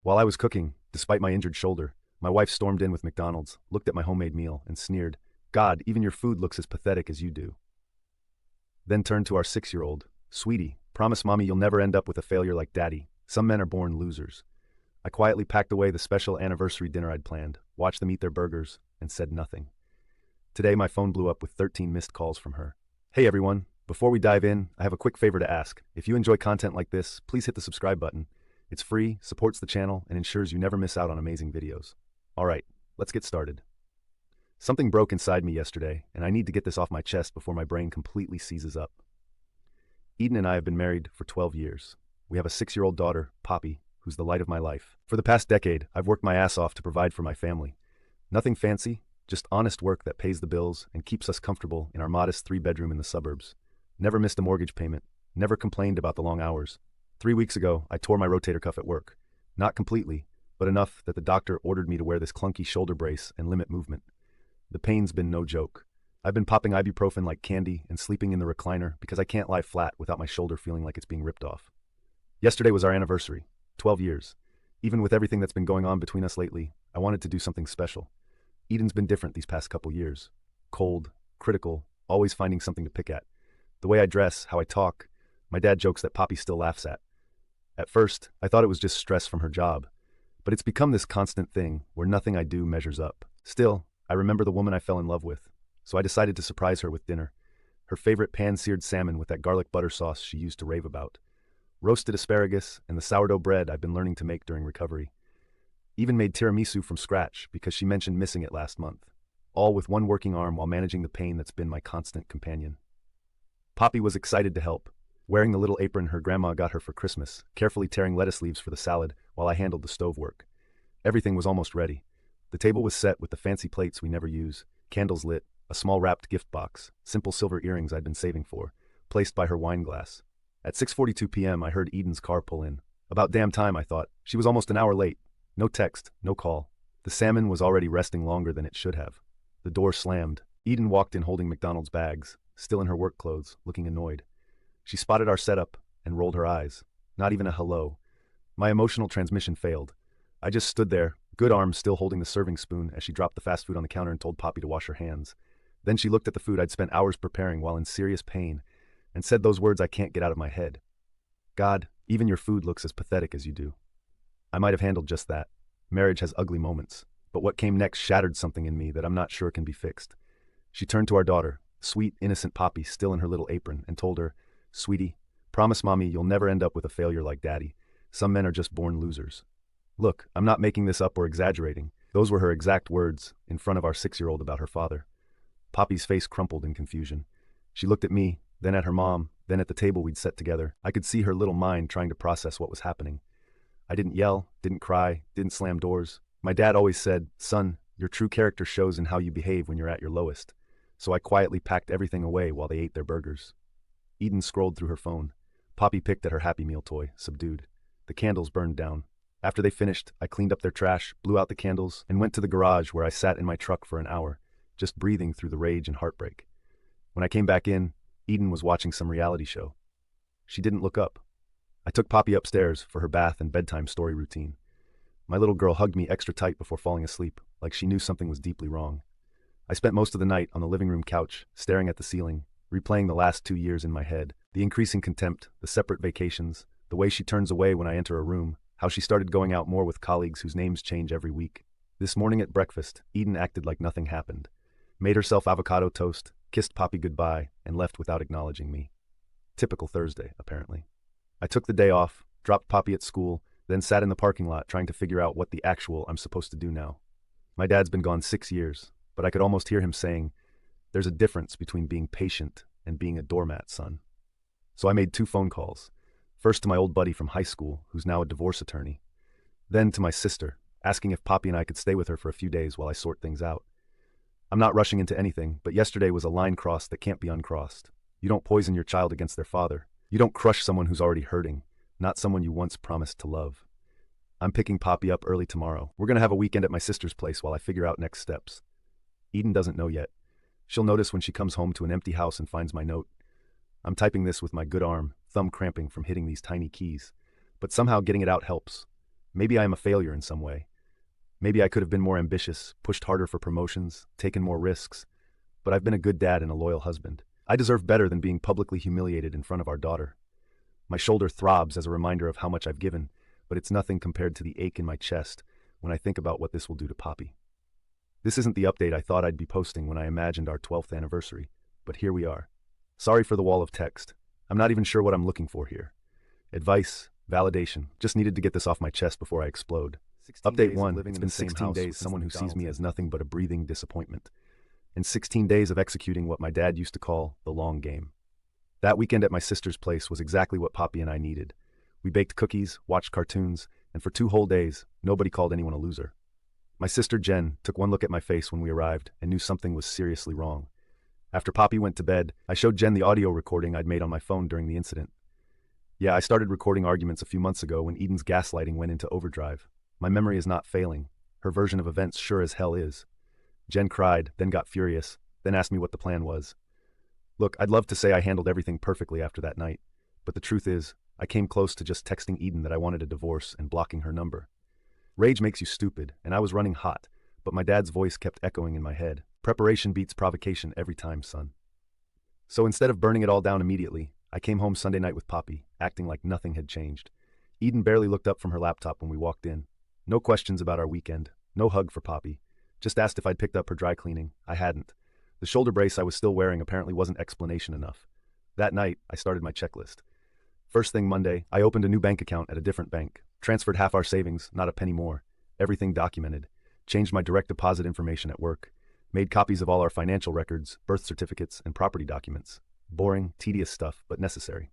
While I was cooking, despite my injured shoulder, my wife stormed in with McDonald's, looked at my homemade meal, and sneered, "God, even your food looks as pathetic as you do." Then turned to our 6-year-old. "Sweetie, promise mommy you'll never end up with a failure like daddy. Some men are born losers." I quietly packed away the special anniversary dinner I'd planned, watched them eat their burgers, and said nothing. Today my phone blew up with 13 missed calls from her. Hey everyone, before we dive in, I have a quick favor to ask. If you enjoy content like this, please hit the subscribe button. It's free, supports the channel, and ensures you never miss out on amazing videos. Alright, let's get started. Something broke inside me yesterday, and I need to get this off my chest before my brain completely seizes up. Eden and I have been married for 12 years. We have a 6-year-old daughter, Poppy, who's the light of my life. For the past decade, I've worked my ass off to provide for my family. Nothing fancy, just honest work that pays the bills and keeps us comfortable in our modest 3-bedroom in the suburbs. Never missed a mortgage payment, never complained about the long hours. 3 weeks ago, I tore my rotator cuff at work. Not completely, but enough that the doctor ordered me to wear this clunky shoulder brace and limit movement. The pain's been no joke. I've been popping ibuprofen like candy and sleeping in the recliner because I can't lie flat without my shoulder feeling like it's being ripped off. Yesterday was our anniversary, 12 years. Even with everything that's been going on between us lately, I wanted to do something special. Eden's been different these past couple years. Cold, critical, always finding something to pick at. The way I dress, how I talk, my dad jokes that Poppy still laughs at. At first, I thought it was just stress from her job, but it's become this constant thing where nothing I do measures up. Still, I remember the woman I fell in love with, so I decided to surprise her with dinner. Her favorite pan-seared salmon with that garlic butter sauce she used to rave about. Roasted asparagus and the sourdough bread I've been learning to make during recovery. Even made tiramisu from scratch because she mentioned missing it last month. All with one working arm while managing the pain that's been my constant companion. Poppy was excited to help, wearing the little apron her grandma got her for Christmas, carefully tearing lettuce leaves for the salad while I handled the stove work. Everything was almost ready. The table was set with the fancy plates we never use, candles lit, a small wrapped gift box, simple silver earrings I'd been saving for, placed by her wine glass. At 6:42 p.m. I heard Eden's car pull in. About damn time, I thought. She was almost an hour late. No text, no call. The salmon was already resting longer than it should have. The door slammed. Eden walked in holding McDonald's bags, still in her work clothes, looking annoyed. She spotted our setup and rolled her eyes. Not even a hello. My emotional transmission failed. I just stood there, good arm still holding the serving spoon as she dropped the fast food on the counter and told Poppy to wash her hands. Then she looked at the food I'd spent hours preparing while in serious pain and said those words I can't get out of my head. "God, even your food looks as pathetic as you do." I might have handled just that. Marriage has ugly moments, but what came next shattered something in me that I'm not sure can be fixed. She turned to our daughter, sweet, innocent Poppy still in her little apron, and told her, "Sweetie, promise mommy you'll never end up with a failure like daddy. Some men are just born losers." Look, I'm not making this up or exaggerating. Those were her exact words in front of our 6-year-old about her father. Poppy's face crumpled in confusion. She looked at me, then at her mom, then at the table we'd set together. I could see her little mind trying to process what was happening. I didn't yell, didn't cry, didn't slam doors. My dad always said, "Son, your true character shows in how you behave when you're at your lowest." So I quietly packed everything away while they ate their burgers. Eden scrolled through her phone. Poppy picked at her Happy Meal toy, subdued. The candles burned down. After they finished, I cleaned up their trash, blew out the candles, and went to the garage where I sat in my truck for an hour, just breathing through the rage and heartbreak. When I came back in, Eden was watching some reality show. She didn't look up. I took Poppy upstairs for her bath and bedtime story routine. My little girl hugged me extra tight before falling asleep, like she knew something was deeply wrong. I spent most of the night on the living room couch, staring at the ceiling, replaying the last 2 years in my head, the increasing contempt, the separate vacations, the way she turns away when I enter a room, how she started going out more with colleagues whose names change every week. This morning at breakfast, Eden acted like nothing happened. Made herself avocado toast, kissed Poppy goodbye, and left without acknowledging me. Typical Thursday, apparently. I took the day off, dropped Poppy at school, then sat in the parking lot trying to figure out what the actual I'm supposed to do now. My dad's been gone 6 years, but I could almost hear him saying, "There's a difference between being patient and being a doormat, son." So I made 2 phone calls. First to my old buddy from high school, who's now a divorce attorney. Then to my sister, asking if Poppy and I could stay with her for a few days while I sort things out. I'm not rushing into anything, but yesterday was a line crossed that can't be uncrossed. You don't poison your child against their father. You don't crush someone who's already hurting, not someone you once promised to love. I'm picking Poppy up early tomorrow. We're gonna have a weekend at my sister's place while I figure out next steps. Eden doesn't know yet. She'll notice when she comes home to an empty house and finds my note. I'm typing this with my good arm, thumb cramping from hitting these tiny keys. But somehow getting it out helps. Maybe I am a failure in some way. Maybe I could have been more ambitious, pushed harder for promotions, taken more risks. But I've been a good dad and a loyal husband. I deserve better than being publicly humiliated in front of our daughter. My shoulder throbs as a reminder of how much I've given, but it's nothing compared to the ache in my chest when I think about what this will do to Poppy. This isn't the update I thought I'd be posting when I imagined our 12th anniversary, but here we are. Sorry for the wall of text. I'm not even sure what I'm looking for here. Advice, validation, just needed to get this off my chest before I explode. Update 1, it's been 16 days, someone who sees me as nothing but a breathing disappointment. And 16 days of executing what my dad used to call the long game. That weekend at my sister's place was exactly what Poppy and I needed. We baked cookies, watched cartoons, and for 2 whole days, nobody called anyone a loser. My sister Jen took one look at my face when we arrived and knew something was seriously wrong. After Poppy went to bed, I showed Jen the audio recording I'd made on my phone during the incident. Yeah, I started recording arguments a few months ago when Eden's gaslighting went into overdrive. My memory is not failing. Her version of events sure as hell is. Jen cried, then got furious, then asked me what the plan was. Look, I'd love to say I handled everything perfectly after that night, but the truth is, I came close to just texting Eden that I wanted a divorce and blocking her number. Rage makes you stupid, and I was running hot, but my dad's voice kept echoing in my head. Preparation beats provocation every time, son. So instead of burning it all down immediately, I came home Sunday night with Poppy, acting like nothing had changed. Eden barely looked up from her laptop when we walked in. No questions about our weekend, no hug for Poppy. Just asked if I'd picked up her dry cleaning. I hadn't. The shoulder brace I was still wearing apparently wasn't explanation enough. That night, I started my checklist. First thing Monday, I opened a new bank account at a different bank, transferred half our savings, not a penny more, everything documented, changed my direct deposit information at work, made copies of all our financial records, birth certificates, and property documents. Boring, tedious stuff, but necessary.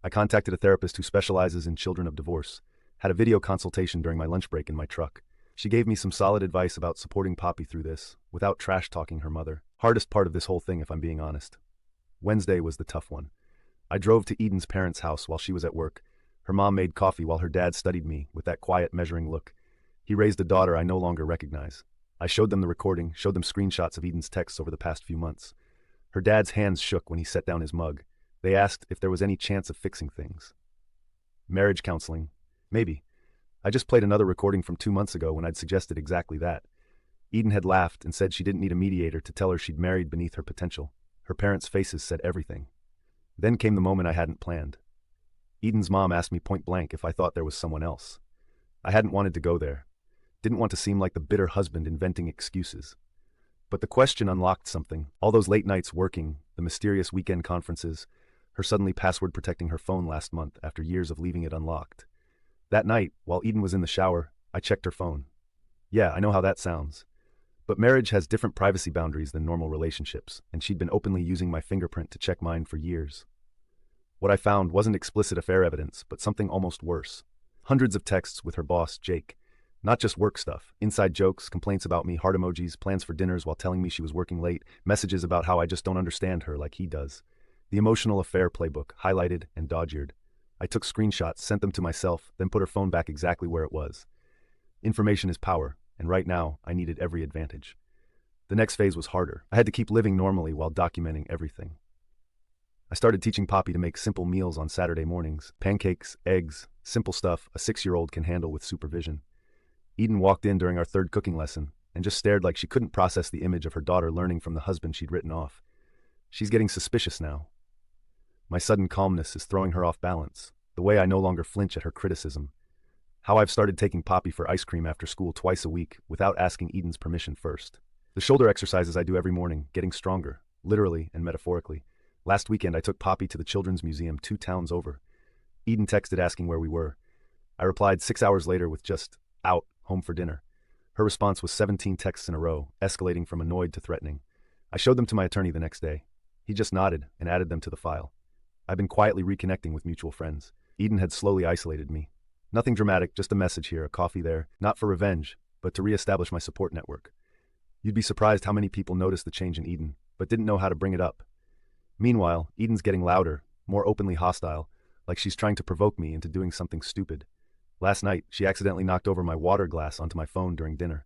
I contacted a therapist who specializes in children of divorce, had a video consultation during my lunch break in my truck. She gave me some solid advice about supporting Poppy through this, without trash-talking her mother. Hardest part of this whole thing, if I'm being honest. Wednesday was the tough one. I drove to Eden's parents' house while she was at work. Her mom made coffee while her dad studied me with that quiet, measuring look. He raised a daughter I no longer recognize. I showed them the recording, showed them screenshots of Eden's texts over the past few months. Her dad's hands shook when he set down his mug. They asked if there was any chance of fixing things. Marriage counseling. Maybe. I just played another recording from 2 months ago when I'd suggested exactly that. Eden had laughed and said she didn't need a mediator to tell her she'd married beneath her potential. Her parents' faces said everything. Then came the moment I hadn't planned. Eden's mom asked me point blank if I thought there was someone else. I hadn't wanted to go there. Didn't want to seem like the bitter husband inventing excuses. But the question unlocked something. All those late nights working, the mysterious weekend conferences, her suddenly password protecting her phone last month after years of leaving it unlocked. That night, while Eden was in the shower, I checked her phone. Yeah, I know how that sounds. But marriage has different privacy boundaries than normal relationships, and she'd been openly using my fingerprint to check mine for years. What I found wasn't explicit affair evidence, but something almost worse. Hundreds of texts with her boss, Jake. Not just work stuff, inside jokes, complaints about me, heart emojis, plans for dinners while telling me she was working late, messages about how I just don't understand her like he does. The emotional affair playbook, highlighted and dodgered. I took screenshots, sent them to myself, then put her phone back exactly where it was. Information is power, and right now, I needed every advantage. The next phase was harder. I had to keep living normally while documenting everything. I started teaching Poppy to make simple meals on Saturday mornings. Pancakes, eggs, simple stuff a 6-year-old can handle with supervision. Eden walked in during our 3rd cooking lesson and just stared like she couldn't process the image of her daughter learning from the husband she'd written off. She's getting suspicious now. My sudden calmness is throwing her off balance, the way I no longer flinch at her criticism. How I've started taking Poppy for ice cream after school twice a week without asking Eden's permission first. The shoulder exercises I do every morning, getting stronger, literally and metaphorically. Last weekend I took Poppy to the Children's Museum 2 towns over. Eden texted asking where we were. I replied 6 hours later with just, out, home for dinner. Her response was 17 texts in a row, escalating from annoyed to threatening. I showed them to my attorney the next day. He just nodded and added them to the file. I've been quietly reconnecting with mutual friends. Eden had slowly isolated me. Nothing dramatic, just a message here, a coffee there, not for revenge, but to reestablish my support network. You'd be surprised how many people noticed the change in Eden, but didn't know how to bring it up. Meanwhile, Eden's getting louder, more openly hostile, like she's trying to provoke me into doing something stupid. Last night, she accidentally knocked over my water glass onto my phone during dinner.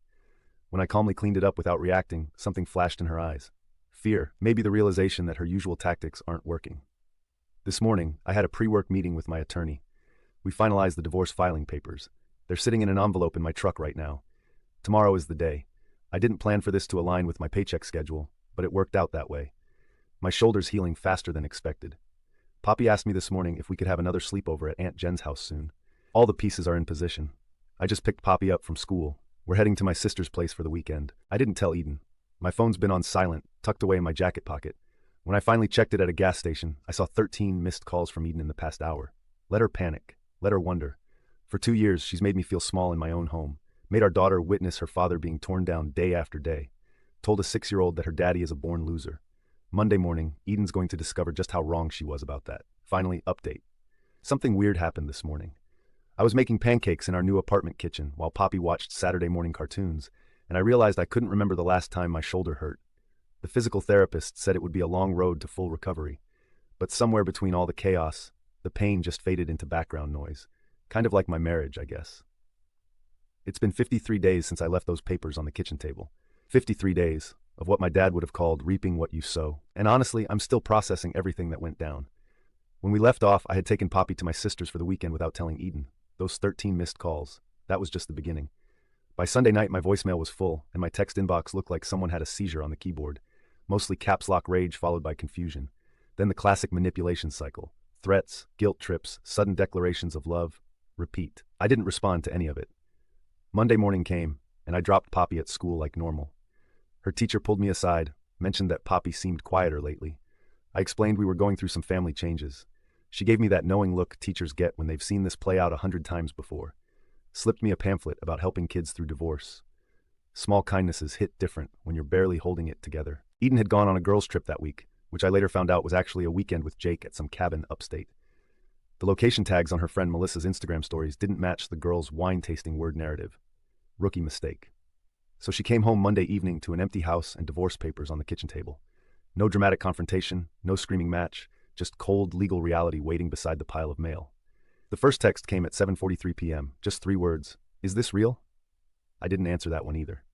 When I calmly cleaned it up without reacting, something flashed in her eyes. Fear, maybe the realization that her usual tactics aren't working. This morning, I had a pre-work meeting with my attorney. We finalized the divorce filing papers. They're sitting in an envelope in my truck right now. Tomorrow is the day. I didn't plan for this to align with my paycheck schedule, but it worked out that way. My shoulder's healing faster than expected. Poppy asked me this morning if we could have another sleepover at Aunt Jen's house soon. All the pieces are in position. I just picked Poppy up from school. We're heading to my sister's place for the weekend. I didn't tell Eden. My phone's been on silent, tucked away in my jacket pocket. When I finally checked it at a gas station, I saw 13 missed calls from Eden in the past hour. Let her panic. Let her wonder. For 2 years, she's made me feel small in my own home, made our daughter witness her father being torn down day after day, told a 6-year-old that her daddy is a born loser. Monday morning, Eden's going to discover just how wrong she was about that. Finally, update. Something weird happened this morning. I was making pancakes in our new apartment kitchen while Poppy watched Saturday morning cartoons, and I realized I couldn't remember the last time my shoulder hurt. The physical therapist said it would be a long road to full recovery, but somewhere between all the chaos, the pain just faded into background noise. Kind of like my marriage, I guess. It's been 53 days since I left those papers on the kitchen table. 53 days of what my dad would have called reaping what you sow. And honestly, I'm still processing everything that went down. When we left off, I had taken Poppy to my sister's for the weekend without telling Eden. Those 13 missed calls. That was just the beginning. By Sunday night, my voicemail was full, and my text inbox looked like someone had a seizure on the keyboard. Mostly caps lock rage followed by confusion. Then the classic manipulation cycle. Threats, guilt trips, sudden declarations of love. Repeat. I didn't respond to any of it. Monday morning came, and I dropped Poppy at school like normal. Her teacher pulled me aside, mentioned that Poppy seemed quieter lately. I explained we were going through some family changes. She gave me that knowing look teachers get when they've seen this play out 100 times before. Slipped me a pamphlet about helping kids through divorce. Small kindnesses hit different when you're barely holding it together. Eden had gone on a girls' trip that week, which I later found out was actually a weekend with Jake at some cabin upstate. The location tags on her friend Melissa's Instagram stories didn't match the girl's wine-tasting word narrative. Rookie mistake. So she came home Monday evening to an empty house and divorce papers on the kitchen table. No dramatic confrontation, no screaming match, just cold legal reality waiting beside the pile of mail. The first text came at 7:43 p.m., just 3 words. Is this real? I didn't answer that one either.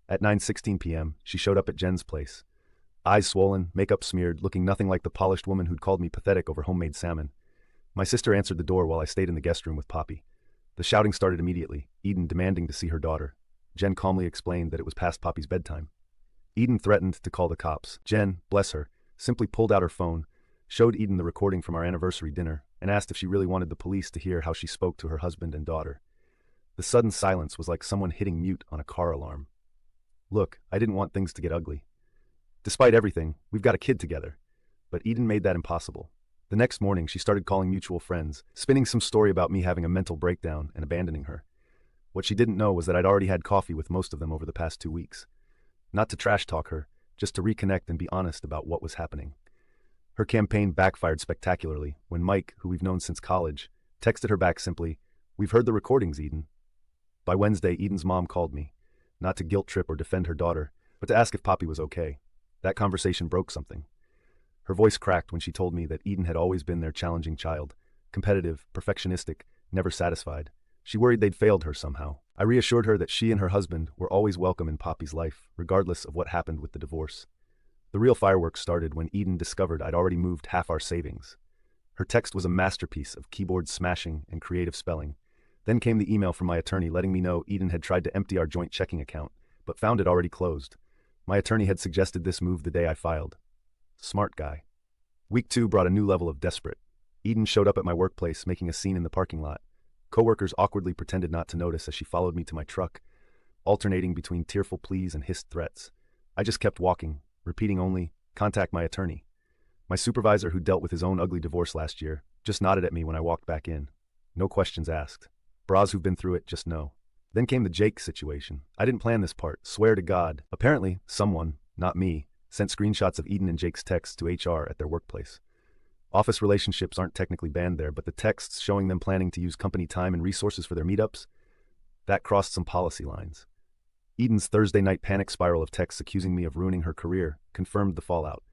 At 9:16 p.m., she showed up at Jen's place. Eyes swollen, makeup smeared, looking nothing like the polished woman who'd called me pathetic over homemade salmon. My sister answered the door while I stayed in the guest room with Poppy. The shouting started immediately, Eden demanding to see her daughter. Jen calmly explained that it was past Poppy's bedtime. Eden threatened to call the cops. Jen, bless her, simply pulled out her phone, showed Eden the recording from our anniversary dinner, and asked if she really wanted the police to hear how she spoke to her husband and daughter. The sudden silence was like someone hitting mute on a car alarm. Look, I didn't want things to get ugly. Despite everything, we've got a kid together. But Eden made that impossible. The next morning, she started calling mutual friends, spinning some story about me having a mental breakdown and abandoning her. What she didn't know was that I'd already had coffee with most of them over the past 2 weeks. Not to trash talk her, just to reconnect and be honest about what was happening. Her campaign backfired spectacularly when Mike, who we've known since college, texted her back simply, "We've heard the recordings, Eden." By Wednesday, Eden's mom called me, not to guilt trip or defend her daughter, but to ask if Poppy was okay. That conversation broke something. Her voice cracked when she told me that Eden had always been their challenging child, competitive, perfectionistic, never satisfied. She worried they'd failed her somehow. I reassured her that she and her husband were always welcome in Poppy's life, regardless of what happened with the divorce. The real fireworks started when Eden discovered I'd already moved half our savings. Her text was a masterpiece of keyboard smashing and creative spelling. Then came the email from my attorney letting me know Eden had tried to empty our joint checking account, but found it already closed. My attorney had suggested this move the day I filed. Smart guy. Week 2 brought a new level of desperate. Eden showed up at my workplace, making a scene in the parking lot. Coworkers awkwardly pretended not to notice as she followed me to my truck, alternating between tearful pleas and hissed threats. I just kept walking, repeating only, "Contact my attorney." My supervisor, who dealt with his own ugly divorce last year, just nodded at me when I walked back in. No questions asked. Bras who've been through it just know. Then came the Jake situation. I didn't plan this part, swear to God. Apparently, someone, not me, sent screenshots of Eden and Jake's texts to HR at their workplace. Office relationships aren't technically banned there, but the texts showing them planning to use company time and resources for their meetups, that crossed some policy lines. Eden's Thursday night panic spiral of texts accusing me of ruining her career confirmed the fallout.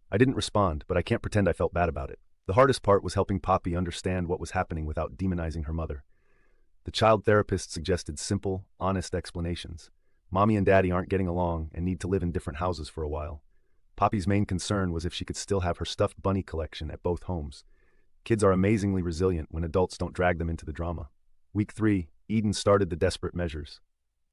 I didn't respond, but I can't pretend I felt bad about it. The hardest part was helping Poppy understand what was happening without demonizing her mother. The child therapist suggested simple, honest explanations. Mommy and Daddy aren't getting along and need to live in different houses for a while. Poppy's main concern was if she could still have her stuffed bunny collection at both homes. Kids are amazingly resilient when adults don't drag them into the drama. Week 3, Eden started the desperate measures.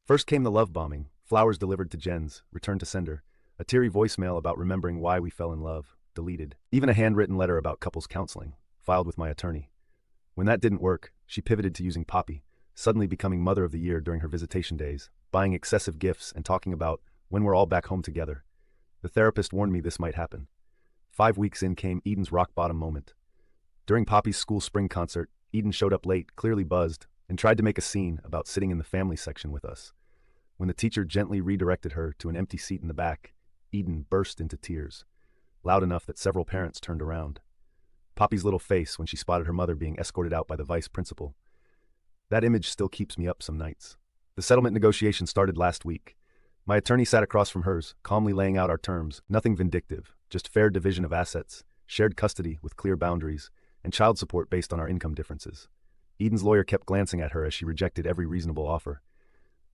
First came the love bombing, flowers delivered to Jen's, returned to sender, a teary voicemail about remembering why we fell in love, deleted. Even a handwritten letter about couples counseling, filed with my attorney. When that didn't work, she pivoted to using Poppy, suddenly becoming Mother of the Year during her visitation days, buying excessive gifts and talking about when we're all back home together. The therapist warned me this might happen. 5 weeks in came Eden's rock-bottom moment. During Poppy's school spring concert, Eden showed up late, clearly buzzed, and tried to make a scene about sitting in the family section with us. When the teacher gently redirected her to an empty seat in the back, Eden burst into tears, loud enough that several parents turned around. Poppy's little face when she spotted her mother being escorted out by the vice principal. That image still keeps me up some nights. The settlement negotiation started last week. My attorney sat across from hers, calmly laying out our terms, nothing vindictive, just fair division of assets, shared custody with clear boundaries, and child support based on our income differences. Eden's lawyer kept glancing at her as she rejected every reasonable offer.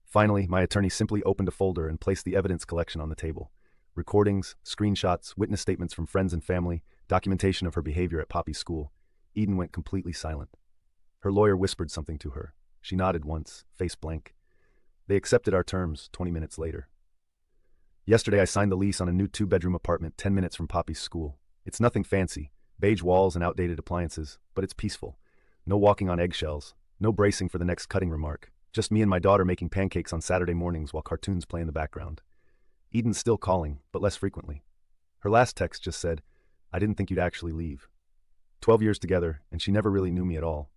Finally, my attorney simply opened a folder and placed the evidence collection on the table. Recordings, screenshots, witness statements from friends and family, documentation of her behavior at Poppy's school. Eden went completely silent. Her lawyer whispered something to her. She nodded once, face blank. They accepted our terms 20 minutes later. Yesterday I signed the lease on a new 2-bedroom apartment 10 minutes from Poppy's school. It's nothing fancy, beige walls and outdated appliances, but it's peaceful. No walking on eggshells, no bracing for the next cutting remark. Just me and my daughter making pancakes on Saturday mornings while cartoons play in the background. Eden's still calling, but less frequently. Her last text just said, "I didn't think you'd actually leave." 12 years together, and she never really knew me at all.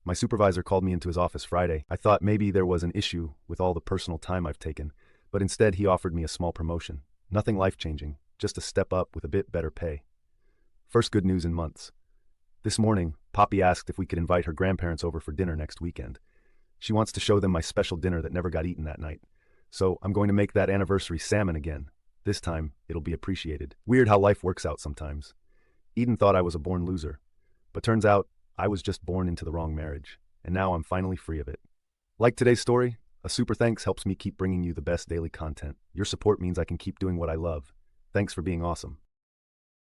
My supervisor called me into his office Friday. I thought maybe there was an issue with all the personal time I've taken, but instead he offered me a small promotion. Nothing life-changing, just a step up with a bit better pay. First good news in months. This morning, Poppy asked if we could invite her grandparents over for dinner next weekend. She wants to show them my special dinner that never got eaten that night. So I'm going to make that anniversary salmon again. This time, it'll be appreciated. Weird how life works out sometimes. Eden thought I was a born loser, but turns out I was just born into the wrong marriage, and now I'm finally free of it. Like today's story? A super thanks helps me keep bringing you the best daily content. Your support means I can keep doing what I love. Thanks for being awesome.